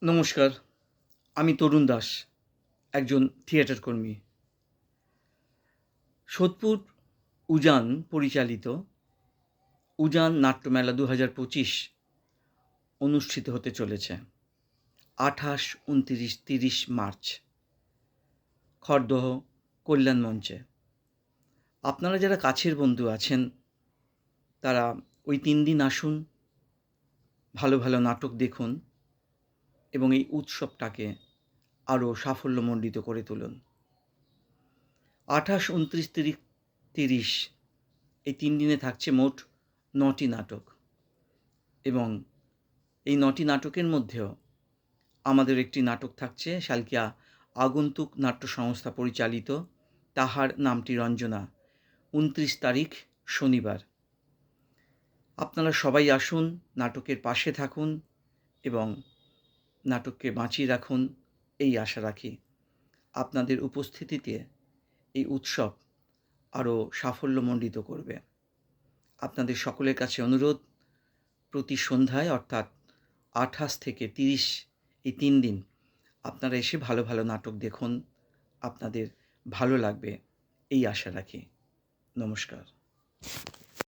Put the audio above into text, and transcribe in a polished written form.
নমস্কার, আমি তরুণ দাস, একজন থিয়েটার কর্মী। সোদপুর উজান পরিচালিত উজান নাট্যমেলা 2025 অনুষ্ঠিত হতে চলেছে 28, 29, 30 মার্চ খড়দহ কল্যাণ মঞ্চে। আপনারা যারা কাছের বন্ধু আছেন তারা ওই 3 দিন আসুন, ভালো ভালো নাটক দেখুন এবং এই উৎসবটাকে আরও সাফল্যমণ্ডিত করে তুলুন। 28, 29, 30 এই 3 দিনে থাকছে মোট 9টি নাটক এবং এই 9টি নাটকের মধ্যেও আমাদের একটি নাটক থাকছে শালকিয়া আগন্তুক নাট্য সংস্থা পরিচালিত তাহার নামটি রঞ্জনা, 29 তারিখ শনিবার। আপনারা সবাই আসুন, নাটকের পাশে থাকুন এবং নাটককে বাঁচিয়ে রাখুন, এই আশা রাখি। আপনাদের উপস্থিতিতে এই উৎসব আরও সাফল্যমণ্ডিত করবে। আপনাদের সকলের কাছে অনুরোধ, প্রতি সন্ধ্যায় অর্থাৎ 28 থেকে 30 এই 3 দিন আপনারা এসে ভালো ভালো নাটক দেখুন, আপনাদের ভালো লাগবে এই আশা রাখি। নমস্কার।